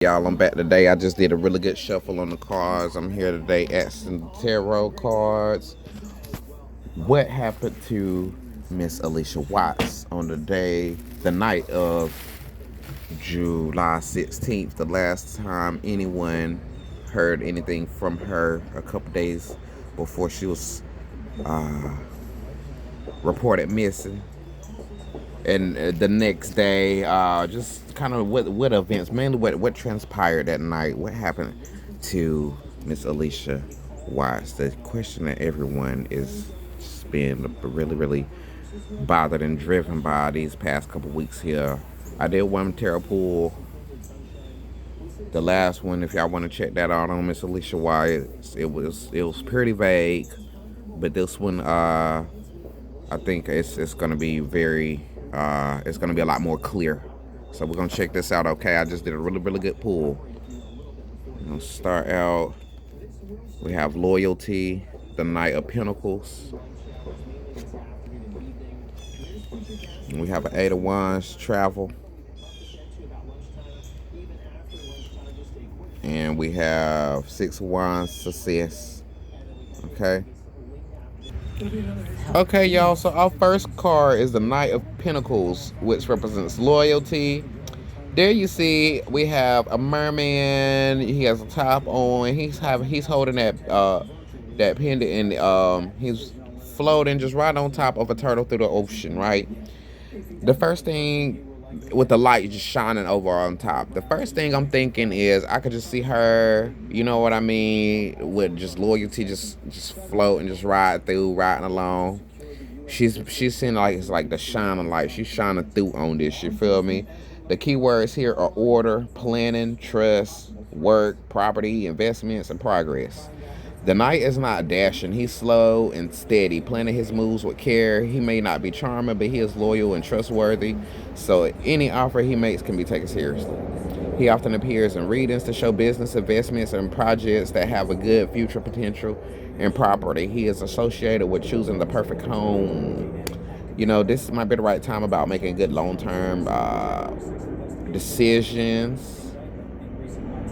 Y'all, I'm back today. I just did a really good shuffle on the cards. I'm here today asking tarot cards. What happened to Miss Alicia Watts on the night of July 16th? The last time anyone heard anything from her, a couple days before she was reported missing. And the next day, just kind of what events, mainly what transpired that night, what happened to Miss Alicia Watts. The question that everyone is just being really bothered and driven by these past couple weeks here. I did one tarot pool, the last one. If y'all want to check that out on Miss Alicia Watts, it was pretty vague, but this one, I think it's gonna be it's gonna be a lot more clear. So we're gonna check this out. Okay, I just did a really good pull. We're gonna start out. We have loyalty, the Knight of Pentacles. We have an Eight of Wands, travel. And we have Six of Wands, success. Okay. Okay, y'all, so our first card is the Knight of Pentacles, which represents loyalty. There you see we have a merman. He has a top on. He's holding that pendant, and he's floating just right on top of a turtle through the ocean, right? The first thing, with the light just shining over on top, the first thing I'm thinking is I could just see her, you know what I mean, with just loyalty, just floating, just riding along. She's seeing like it's like the shining light. She's shining through on this. You feel me? The key words here are order, planning, trust, work, property, investments, and progress. The knight is not dashing. He's slow and steady, planning his moves with care. He may not be charming, but he is loyal and trustworthy. So any offer he makes can be taken seriously. He often appears in readings to show business investments and projects that have a good future potential and property. He is associated with choosing the perfect home. You know, this might be the right time about making good long-term decisions.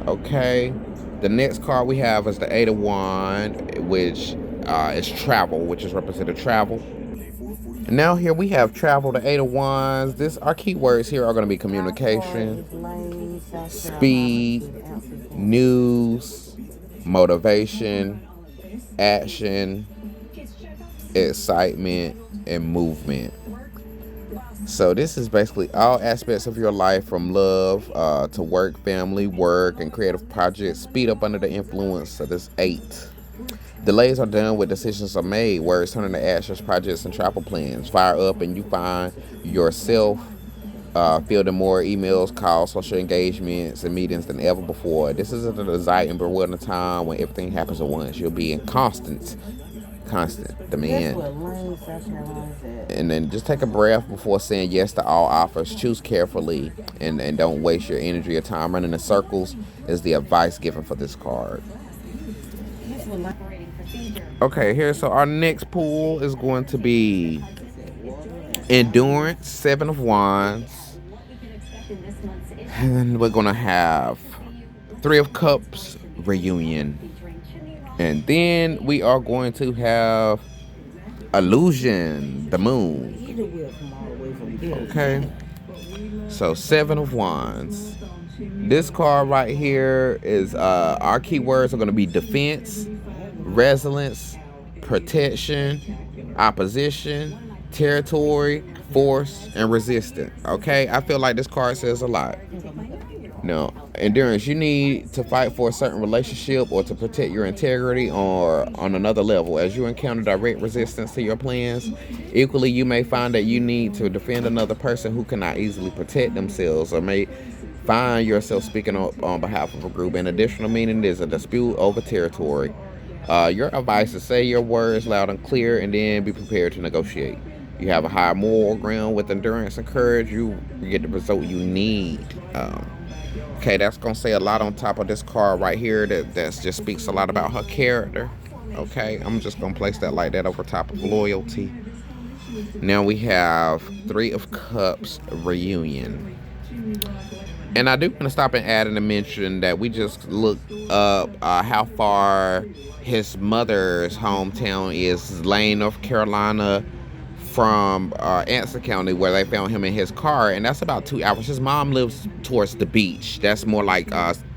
Okay. The next card we have is the Eight of Wands, which is travel, which is represented travel. And now here we have travel, the Eight of Wands. Our keywords here are going to be communication, speed, news, motivation, action, excitement, and movement. So this is basically all aspects of your life, from love to work, family, work, and creative projects. Speed up under the influence of this 8. Delays are done with decisions are made. Words turn into actions, projects, and travel plans. Fire up and you find yourself fielding more emails, calls, social engagements, and meetings than ever before. This is a desired and bewildering time when everything happens at once. You'll be in constant demand. And then just take a breath before saying yes to all offers. Choose carefully and don't waste your energy or time running in circles, is the advice given for this card. Okay, here, so our next pool is going to be endurance, Seven of Wands. And we're going to have Three of Cups, reunion. And then we are going to have illusion, the moon. Okay. So Seven of Wands. This card right here is our keywords are going to be defense, resilience, protection, opposition, territory, force, and resistance. Okay, I feel like this card says a lot. No, endurance. You need to fight for a certain relationship or to protect your integrity, or on another level. As you encounter direct resistance to your plans, equally you may find that you need to defend another person who cannot easily protect themselves, or may find yourself speaking up on behalf of a group. An additional meaning is a dispute over territory. Your advice is say your words loud and clear, and then be prepared to negotiate. You have a high moral ground with endurance and courage. You get the result you need. Okay, that's going to say a lot on top of this card right here that just speaks a lot about her character. Okay, I'm just going to place that like that over top of loyalty. Now we have Three of Cups, reunion. And I do want to stop and add in a mention that we just looked up how far his mother's hometown is, Lane, North Carolina, from Anson County, where they found him in his car, and that's about 2 hours. His mom lives towards the beach. That's more like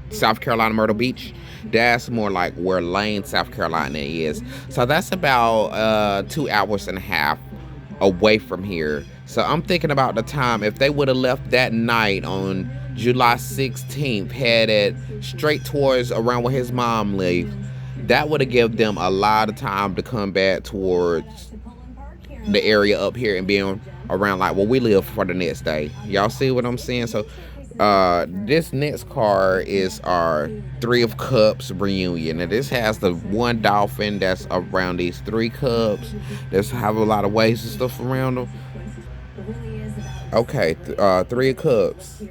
South Carolina, Myrtle Beach. That's more like where Lane, South Carolina is. So that's about 2 hours and a half away from here. So I'm thinking about the time if they would have left that night on July 16th, headed straight towards around where his mom lived, that would have given them a lot of time to come back towards the area up here and being around like where we live for the next day. Y'all see what I'm saying? So this next card is our Three of Cups reunion. And this has the one dolphin that's around these 3 cups. There's have a lot of waves and stuff around them. Okay, Three of Cups.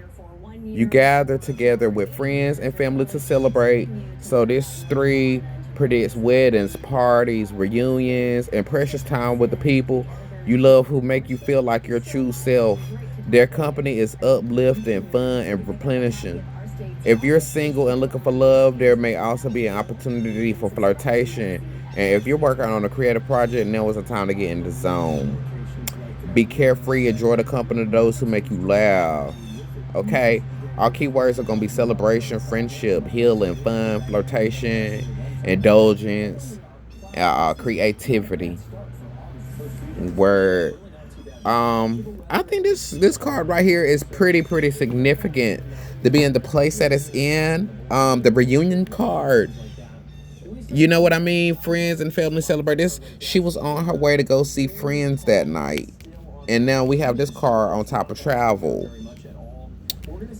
You gather together with friends and family to celebrate. So this 3 predicts weddings, parties, reunions, and precious time with the people you love who make you feel like your true self. Their company is uplifting, fun, and replenishing. If you're single and looking for love, there may also be an opportunity for flirtation. And if you're working on a creative project, now is the time to get in the zone. Be carefree, enjoy the company of those who make you laugh. Okay? Our keywords are going to be celebration, friendship, healing, fun, flirtation, indulgence, creativity. Word. I think this card right here is pretty significant to be in the place that it's in. The reunion card. You know what I mean? Friends and family celebrate this. She was on her way to go see friends that night. And now we have this card on top of travel.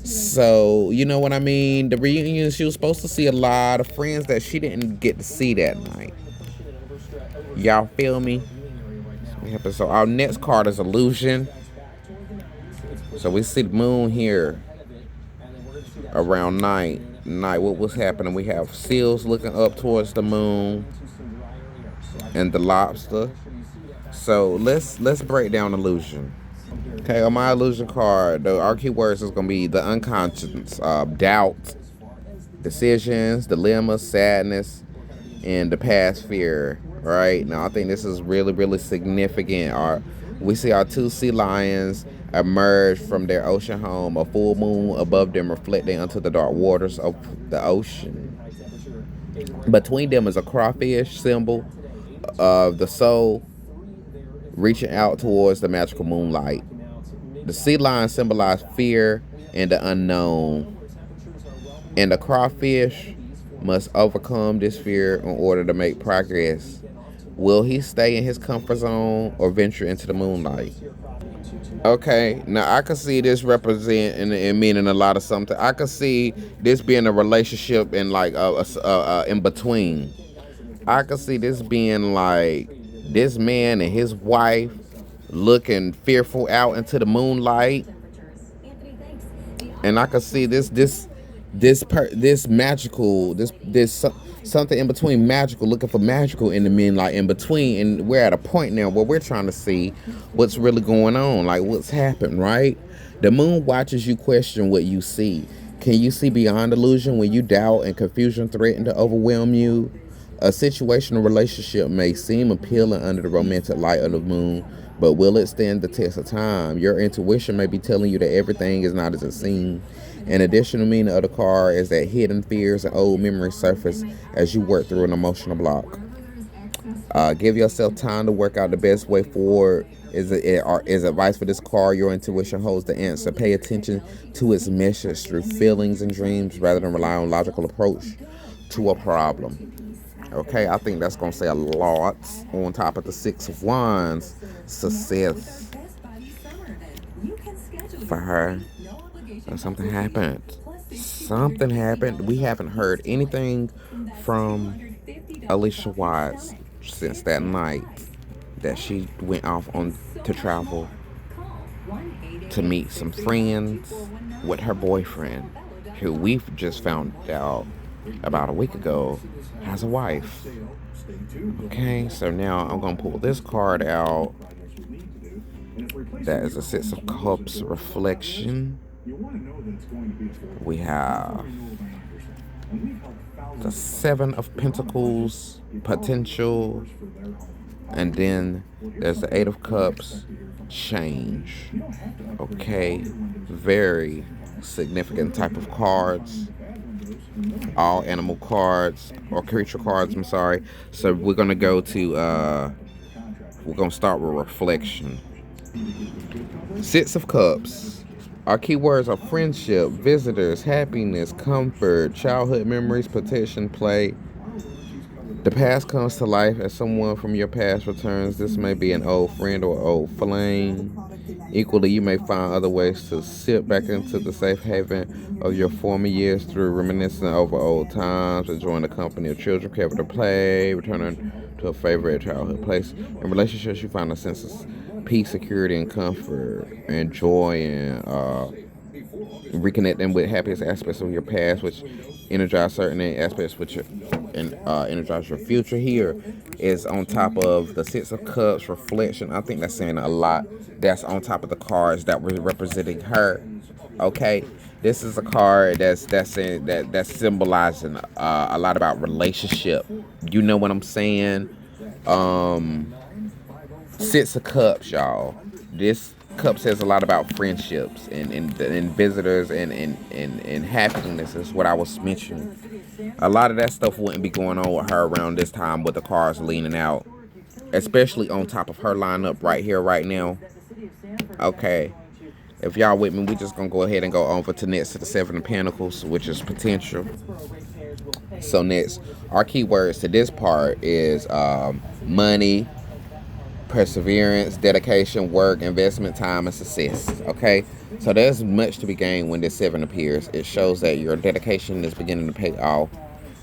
So, you know what I mean? The reunion, she was supposed to see a lot of friends that she didn't get to see that night. Y'all feel me? So our next card is Illusion. So we see the moon here around night. What was happening? We have seals looking up towards the moon and the lobster. So let's break down Illusion. Okay, on my Illusion card, our keywords is gonna be the unconscious, doubt, decisions, dilemmas, sadness, and the past fear. Right now, I think this is really significant. We see our 2 sea lions emerge from their ocean home, a full moon above them reflecting onto the dark waters of the ocean. Between them is a crawfish, symbol of the soul, reaching out towards the magical moonlight. The sea lions symbolize fear and the unknown, and the crawfish must overcome this fear in order to make progress. Will he stay in his comfort zone or venture into the moonlight? Okay, now I can see this representing and meaning a lot of something. I can see this being a relationship in like in between. I can see this being like this man and his wife looking fearful out into the moonlight, and I can see this magical, this something in between magical, looking for magical in the moonlight in between, and we're at a point now where we're trying to see what's really going on, like what's happened, right? The moon watches you question what you see. Can you see beyond illusion when you doubt and confusion threaten to overwhelm you? A situational relationship may seem appealing under the romantic light of the moon, but will it stand the test of time? Your intuition may be telling you that everything is not as it seems. An additional meaning of the card is that hidden fears and old memories surface as you work through an emotional block. Give yourself time to work out the best way forward. Is advice for this card. Your intuition holds the answer. Pay attention to its message through feelings and dreams rather than rely on logical approach to a problem. Okay, I think that's going to say a lot on top of the 6 of Wands. Success for her. Something happened. Something happened. We haven't heard anything from Alicia Watts since that night that she went off on to travel to meet some friends with her boyfriend, who we've just found out about a week ago has a wife. Okay, so now I'm gonna pull this card out. That is a 6 of Cups reflection. We have the Seven of Pentacles, potential, and then there's the Eight of Cups, change. Okay, very significant type of cards. All animal cards or creature cards. I'm sorry. So we're gonna go to. We're gonna start with reflection. Six of Cups. Our keywords are friendship, visitors, happiness, comfort, childhood memories, protection, play. The past comes to life as someone from your past returns. This may be an old friend or old flame. Equally, you may find other ways to sit back into the safe haven of your former years through reminiscing over old times, enjoying the company of children, care to play, returning to a favorite childhood place. In relationships, you find a sense of peace, security, and comfort, and joy, and reconnecting with happiest aspects of your past, which energize certain aspects which and energize your future. Here is on top of the Six of Cups reflection. I think that's saying a lot. That's on top of the cards that were representing her. Okay, this is a card that's saying that's symbolizing a lot about relationship. You know what I'm saying? Um, Six of Cups, y'all. This cup says a lot about friendships and visitors and happiness is what I was mentioning. A lot of that stuff wouldn't be going on with her around this time with the cards leaning out, especially on top of her lineup right here, right now. Okay. If y'all with me, we just gonna go ahead and go over to next to the Seven of Pentacles, which is potential. So next, our keywords to this part is money, perseverance, dedication, work, investment, time, and success. Okay, so there's much to be gained when this seven appears. It shows that your dedication is beginning to pay off,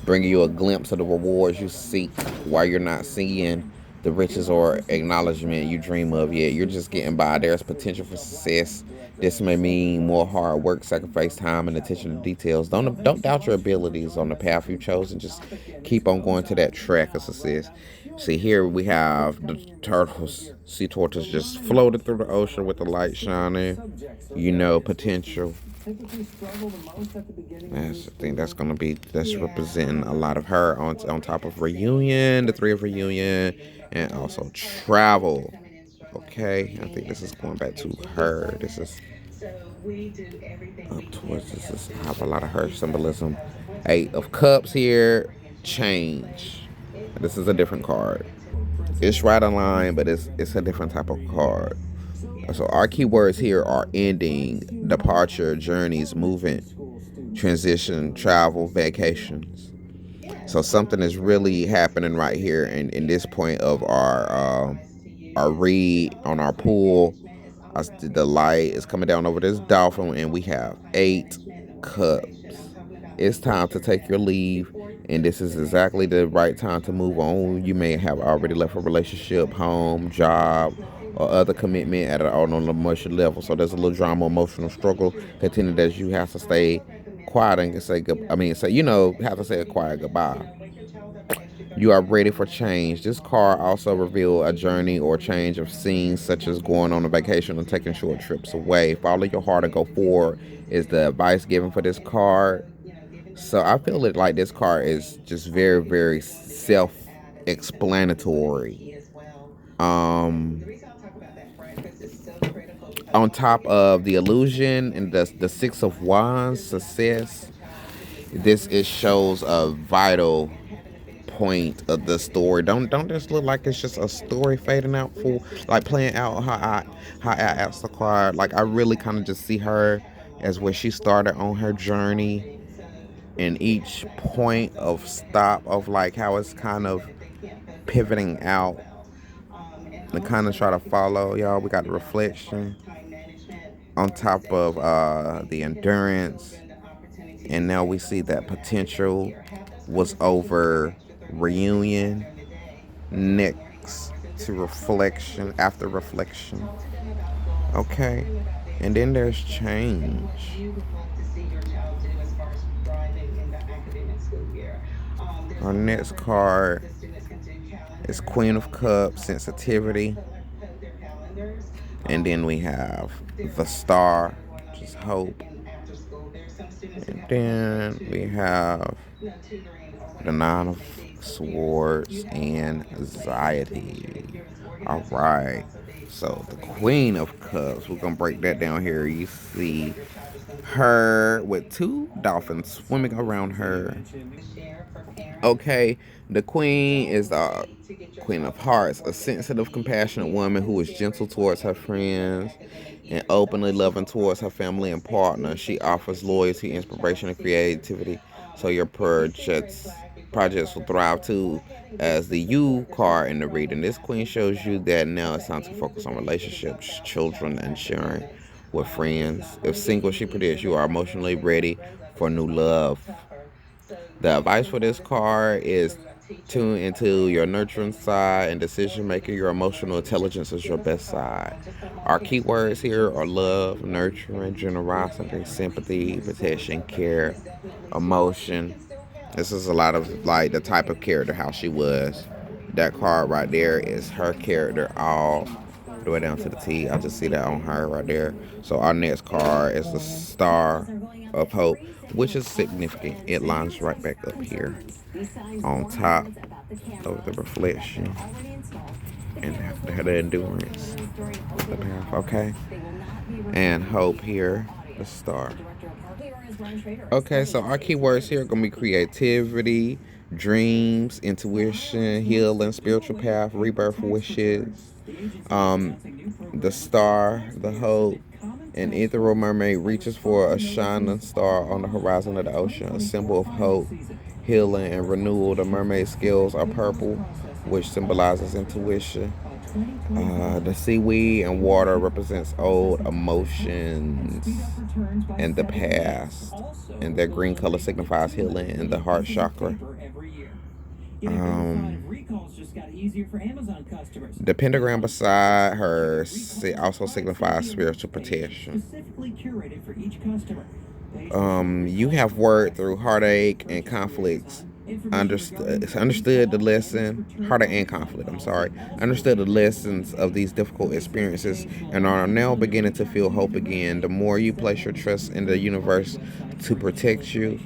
bringing you a glimpse of the rewards you seek while you're not seeing the riches or acknowledgement you dream of yet. You're just getting by. There's potential for success. This may mean more hard work, sacrifice, time, and attention to details. Don't doubt your abilities on the path you've chosen. Just keep on going to that track of success. See, here we have the turtles, sea turtles just floated through the ocean with the light shining. You know, potential. I think that's representing a lot of her on top of reunion, the three of reunion, and also travel. Okay, I think this is going back to her. This is up towards this is have a lot of her symbolism. Eight of Cups here, change. This is a different card. It's right on line, but it's a different type of card. So our keywords here are ending, departure, journeys, movement, transition, travel, vacations. So something is really happening right here in this point of our read on our pool. The light is coming down over this dolphin, and we have Eight Cups. It's time to take your leave, and this is exactly the right time to move on. You may have already left a relationship, home, job, or other commitment at on an emotional level. So there's a little drama, emotional struggle continuing as you have to stay quiet and say good. I mean, say have to say a quiet goodbye. You are ready for change. This card also reveals a journey or change of scenes, such as going on a vacation or taking short trips away. Follow your heart and go forward is the advice given for this card. So I feel it like this card is just very, very self-explanatory. Um, on top of the illusion and the Six of Wands, success. This it shows a vital point of the story. Don't just look like it's just a story fading out for like playing out how I asked the card. Like I really kind of just see her as where she started on her journey and each point of stop of like how it's kind of pivoting out and kind of try to follow y'all. We got the reflection on top of the endurance, and now we see that potential was over reunion. Next to reflection, after reflection. Okay, and then there's change. Our next card is Queen of Cups, sensitivity. And then we have the Star, which is hope. Then we have the Nine of Swords and Anxiety. All right. So the Queen of Cups. We're gonna break that down here. You see her with two dolphins swimming around her. Okay, the Queen is the Queen of Hearts, a sensitive, compassionate woman who is gentle towards her friends and openly loving towards her family and partner. She offers loyalty, inspiration, and creativity, so your projects will thrive too. As the U card in the reading, this queen shows you that now it's time to focus on relationships, children, and sharing with friends. If single, she predicts you are emotionally ready for new love. The advice for this card is tune into your nurturing side and decision making. Your emotional intelligence is your best side. Our keywords here are love, nurturing, generosity, sympathy, protection, care, emotion. This is a lot of like the type of character how she was. That card right there is her character all the way down to the T. I just see that on her right there. So our next card is the Star of Hope, which is significant. It lines right back up here on top of the reflection and the endurance, the path. Okay, and hope here, the star. Okay, so our keywords here are gonna be creativity, dreams, intuition, healing, spiritual path, rebirth wishes, um, the star, the hope. An ethereal mermaid reaches for a shining star on the horizon of the ocean, a symbol of hope, healing, and renewal. The mermaid scales are purple, which symbolizes intuition. The seaweed and water represents old emotions and the past, and their green color signifies healing and the heart chakra. Um, the pentagram beside her also signifies spiritual protection. You have worked through heartache and conflicts. Understood the lesson, heartache and conflict. I'm sorry. Understood the lessons of these difficult experiences and are now beginning to feel hope again. The more you place your trust in the universe to protect you,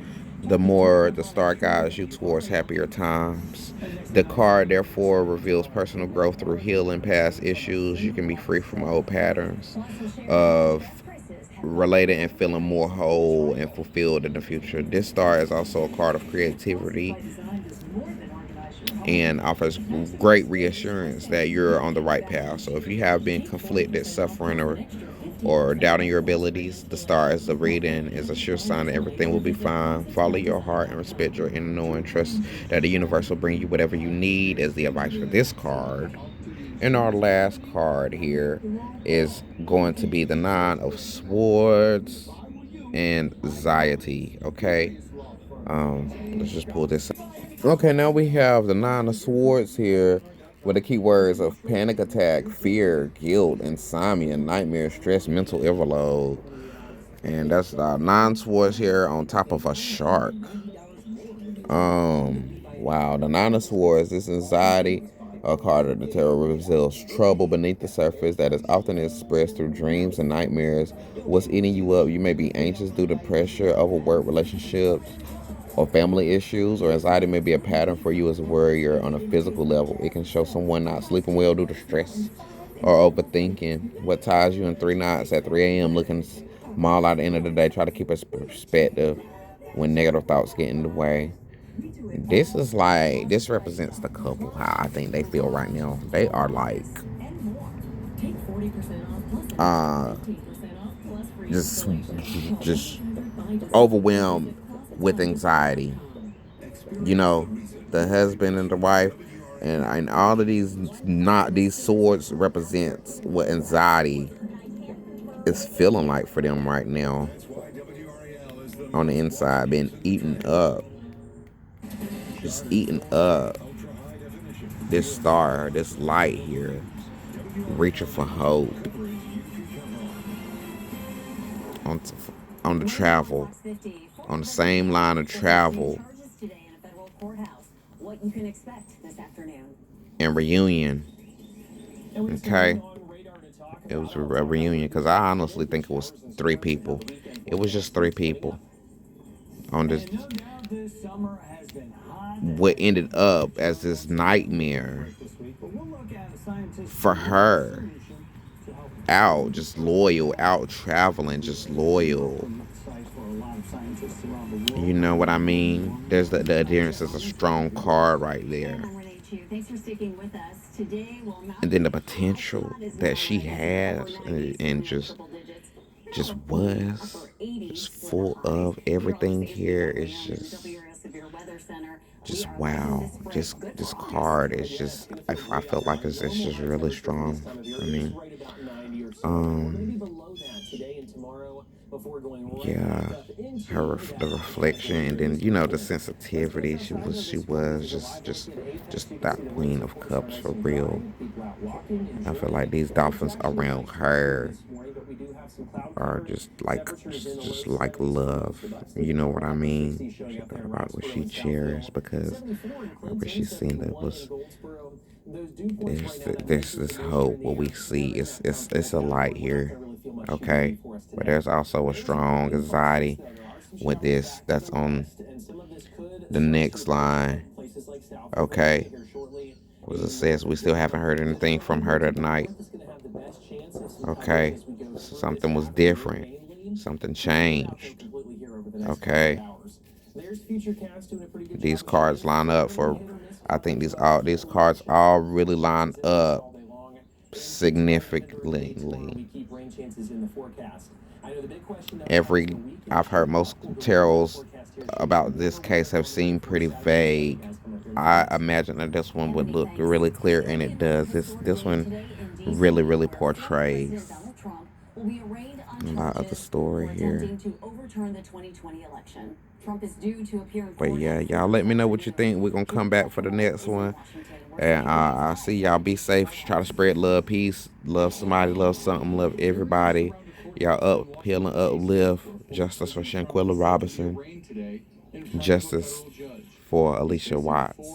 the more the star guides you towards happier times. The card therefore reveals personal growth through healing past issues. You can be free from old patterns of related and feeling more whole and fulfilled in the future. This star is also a card of creativity and offers great reassurance that you're on the right path. So if you have been conflicted, suffering, or doubting your abilities, the star is the reading is a sure sign that everything will be fine. Follow your heart and respect your inner knowing. Trust that the universe will bring you whatever you need is the advice for this card. And our last card here is going to be the Nine of Swords and Anxiety. Okay, let's just pull this up. Okay, now we have the Nine of Swords here with the keywords of panic attack, fear, guilt, insomnia, nightmare, stress, mental overload. And that's nine swords here on top of a shark. Wow, the Nine of Swords, this anxiety, a card of the tarot reveals trouble beneath the surface that is often expressed through dreams and nightmares. What's eating you up? You may be anxious due to pressure, overwork, relationships, or family issues, or anxiety may be a pattern for you as a warrior on a physical level. It can show someone not sleeping well due to stress or overthinking. What ties you in three knots at 3 a.m. looking small at the end of the day. Try to keep a perspective when negative thoughts get in the way. This is like, this represents the couple, how I think they feel right now. They are like, uh, just, just overwhelmed with anxiety. You know, the husband and the wife, and all of these, not these swords represents what anxiety is feeling like for them right now on the inside, being eaten up, just eaten up. This star, this light here, reaching for hope on on the travel, on the same line of travel and reunion. Okay, it was a reunion because I honestly think it was three people. It was just three people. on this, what ended up as this nightmare for her, out just loyal, out traveling, just loyal. You know what I mean? There's the adherence is a strong card right there. And then the potential that she has, and just was just full of everything here is just wow. Just this card is just, I felt like it's just really strong. I mean, um, yeah, the reflection, and then the sensitivity. She was just that Queen of Cups for real. I feel like these dolphins around her are just like love. You know what I mean? She thought about what she cherished, because what she seen that was, there's this hope. What we see it's a light here. Okay, but there's also a strong anxiety with this that's on the next line. Okay, as it says, we still haven't heard anything from her tonight. Okay, something was different, something changed. Okay, these cards line up for, I think these cards all really line up significantly. Every I've heard most tarots about this case have seemed pretty vague. I imagine that this one would look really clear, and it does. This one really portrays a lot of the story here. But yeah, y'all let me know what you think. We're gonna come back for the next one. And I'll see y'all. Be safe. Try to spread love, peace, love somebody, love something, love everybody. Y'all up, heal, and uplift. Justice for Shanquella Robinson. Justice for Alicia Watts.